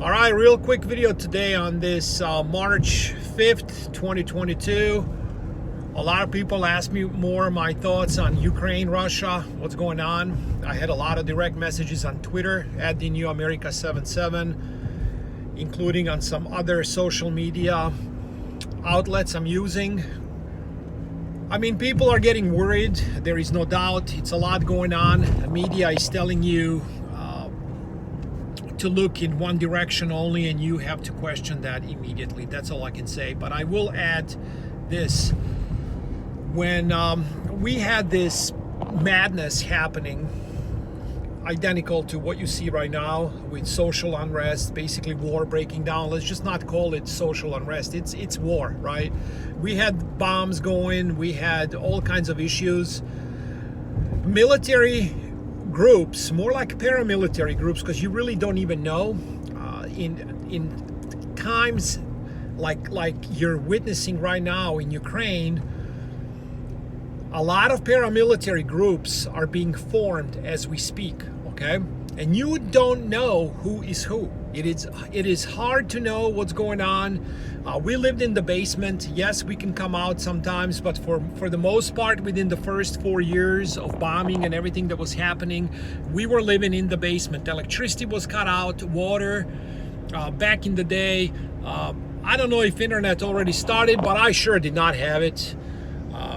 All right, real quick video today on this March 5th, 2022. A lot of people ask me more my thoughts on Ukraine, Russia, what's going on. I had a lot of direct messages on Twitter at the New America 77, including on some other social media outlets I'm using. I mean, people are getting worried. There is no doubt. It's a lot going on. The media is telling you to look in one direction only, and you have to question that immediately. That's all I can say. But I will add this. When we had this madness happening, identical to what you see right now with social unrest, basically war breaking down. Let's just not call it social unrest. It's war, right? We had bombs going. We had all kinds of issues. Military groups, more like paramilitary groups, because you really don't even know. In times like you're witnessing right now in Ukraine, a lot of paramilitary groups are being formed as we speak, okay? And you don't know who is who. It is hard to know what's going on. We lived in the basement. Yes, we can come out sometimes, but for the most part, within the first 4 years of bombing and everything that was happening, we were living in the basement. Electricity was cut out, water. Back in the day, I don't know if internet already started, but I sure did not have it.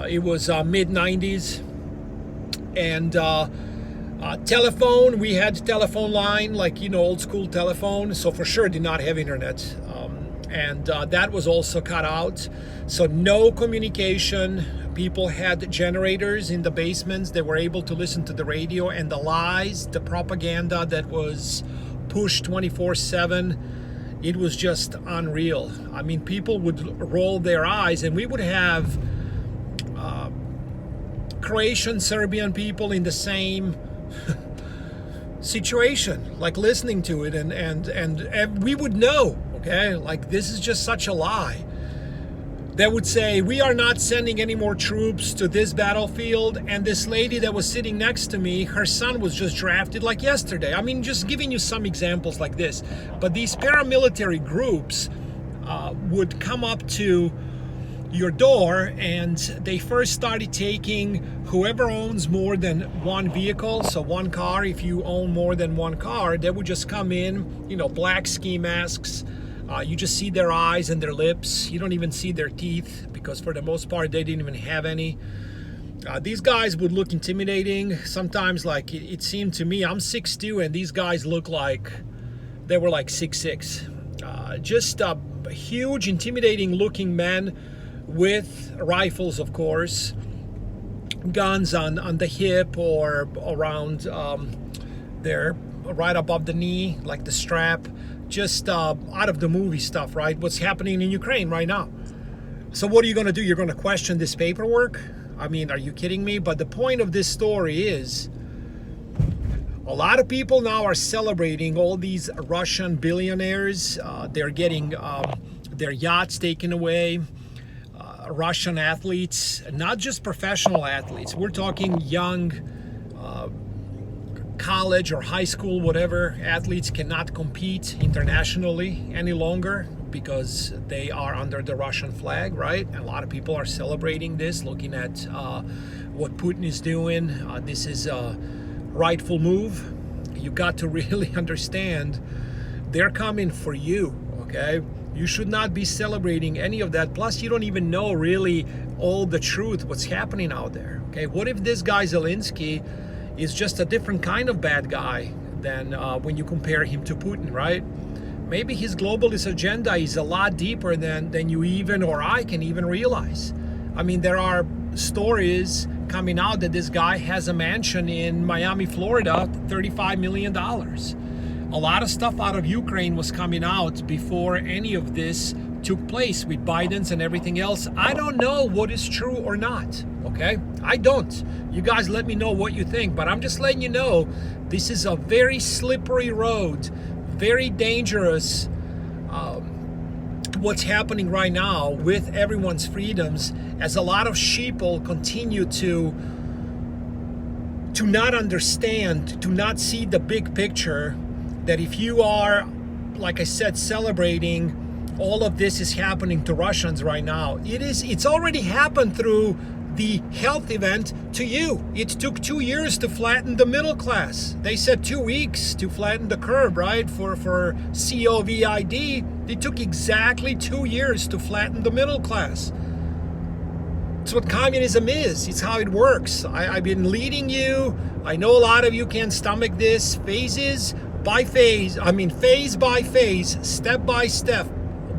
It was mid-90s, and telephone, we had telephone line, like, you know, old school telephone, so for sure did not have internet, and that was also cut out, so no communication. People had generators in the basements. They were able to listen to the radio, and the lies, the propaganda that was pushed 24/7, it was just unreal. I mean, people would roll their eyes, and we would have Croatian, Serbian people in the same situation, like listening to it, and we would know, okay, like this is just such a lie. They would say, we are not sending any more troops to this battlefield, and this lady that was sitting next to me, her son was just drafted like yesterday. I mean, just giving you some examples like this. But these paramilitary groups would come up to your door, and they first started taking whoever owns more than one vehicle, so one car. If you own more than one car, they would just come in, you know, black ski masks. You just see their eyes and their lips. You don't even see their teeth, because for the most part they didn't even have any. These guys would look intimidating. Sometimes, like, it seemed to me, I'm 6'2", and these guys look like they were like 6'6". Just huge, intimidating looking men with rifles, of course, guns on the hip or around there, right above the knee, like the strap. Just out of the movie stuff, right? What's happening in Ukraine right now. So what are you going to do? You're going to question this paperwork? I mean, are you kidding me? But the point of this story is, a lot of people now are celebrating all these Russian billionaires. They're getting their yachts taken away. Russian athletes, not just professional athletes. We're talking young college or high school, whatever, athletes cannot compete internationally any longer because they are under the Russian flag, right? And a lot of people are celebrating this, looking at what Putin is doing. This is a rightful move. You got to really understand, they're coming for you, okay? You should not be celebrating any of that. Plus, you don't even know really all the truth, what's happening out there, okay? What if this guy Zelensky is just a different kind of bad guy than when you compare him to Putin, right? Maybe his globalist agenda is a lot deeper than you even or I can even realize. I mean, there are stories coming out that this guy has a mansion in Miami, Florida, $35 million. A lot of stuff out of Ukraine was coming out before any of this took place with Biden's and everything else. I don't know what is true or not, okay? I don't. You guys let me know what you think, but I'm just letting you know this is a very slippery road, very dangerous, what's happening right now with everyone's freedoms, as a lot of sheeple continue to not understand, to not see the big picture, that if you are like I said, celebrating all of this is happening to Russians right now. It's already happened through the health event to you. It took 2 years to flatten the middle class. They said 2 weeks to flatten the curve, right? For COVID. It took exactly 2 years to flatten the middle class. It's what communism is. It's how it works. I've been leading you. I know a lot of you can't stomach this. Phase by phase, step by step,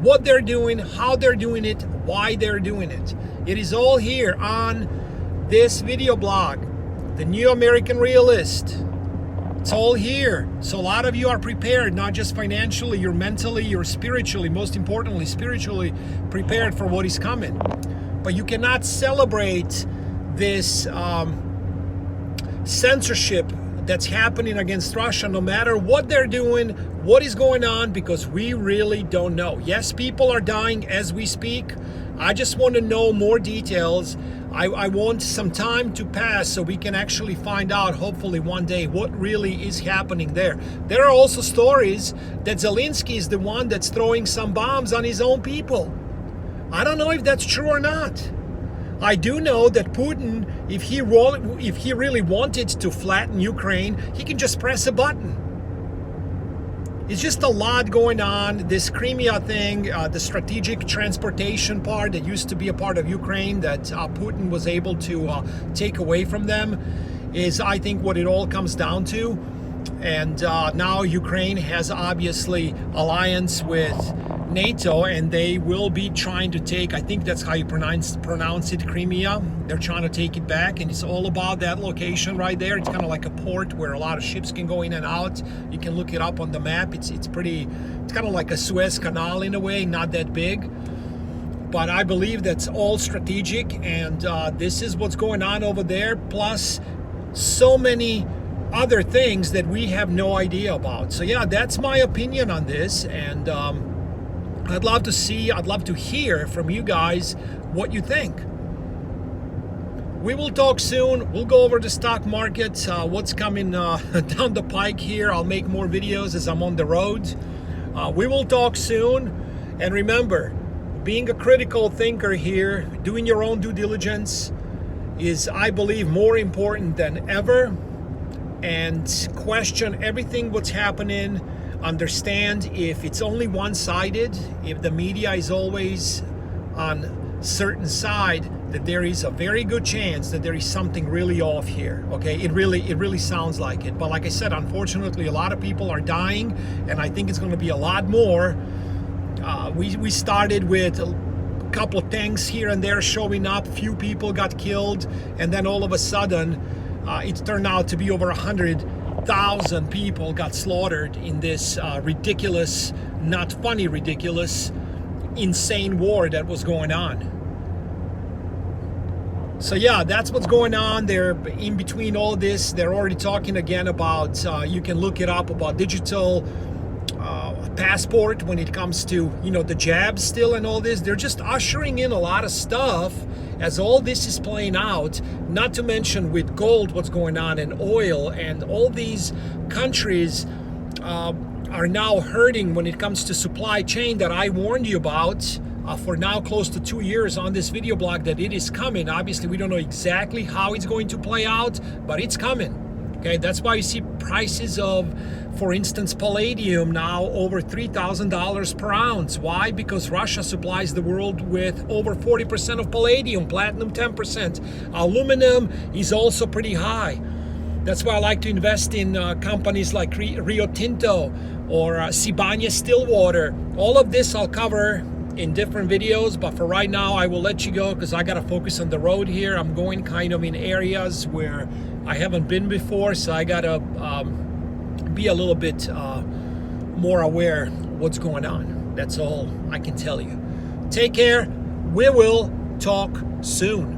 what they're doing, how they're doing it, why they're doing it. It is all here on this video blog, The New American Realist. It's all here. So a lot of you are prepared, not just financially, you're mentally, you're spiritually, most importantly, spiritually prepared for what is coming. But you cannot celebrate this censorship that's happening against Russia, no matter what they're doing, what is going on, because we really don't know. Yes, people are dying as we speak. I just want to know more details. I want some time to pass so we can actually find out, hopefully one day, what really is happening there. There are also stories that Zelensky is the one that's throwing some bombs on his own people. I don't know if that's true or not. I do know that Putin, if he really wanted to flatten Ukraine, he can just press a button. It's just a lot going on. This Crimea thing, the strategic transportation part that used to be a part of Ukraine that Putin was able to take away from them is, I think, what it all comes down to. And now Ukraine has obviously alliance with NATO, and they will be trying to take, I think that's how you pronounce it, Crimea. They're trying to take it back, and it's all about that location right there. It's kind of like a port where a lot of ships can go in and out. You can look it up on the map. It's kind of like a Suez Canal in a way, not that big. But I believe that's all strategic, and this is what's going on over there, plus so many other things that we have no idea about. So yeah, that's my opinion on this, and I'd love to hear from you guys what you think. We will talk soon. We'll go over the stock market, what's coming down the pike here. I'll make more videos as I'm on the road. We will talk soon. And remember, being a critical thinker here, doing your own due diligence is, I believe, more important than ever. And question everything what's happening. Understand if it's only one-sided, if the media is always on certain side, that there is a very good chance that there is something really off here. Okay, it really sounds like it. But like I said, unfortunately, a lot of people are dying, and I think it's going to be a lot more. We started with a couple of tanks here and there showing up, few people got killed, and then all of a sudden it turned out to be over 100,000 people got slaughtered in this ridiculous, not funny, ridiculous, insane war that was going on. So yeah, that's what's going on. They're in between all this. They're already talking again about, you can look it up, about digital passport when it comes to, the jabs still and all this. They're just ushering in a lot of stuff as all this is playing out, not to mention with gold, what's going on, and oil, and all these countries are now hurting when it comes to supply chain that I warned you about for now close to 2 years on this video blog, that it is coming. Obviously, we don't know exactly how it's going to play out, but it's coming. Okay, that's why you see prices of, for instance, palladium now over $3,000 per ounce. Why? Because Russia supplies the world with over 40% of palladium, platinum 10%. Aluminum is also pretty high. That's why I like to invest in companies like Rio Tinto or Sibanye-Stillwater. All of this I'll cover in different videos, but for right now I will let you go because I gotta focus on the road here. I'm going kind of in areas where I haven't been before, so I gotta be a little bit more aware what's going on. That's all I can tell you. Take care. We will talk soon.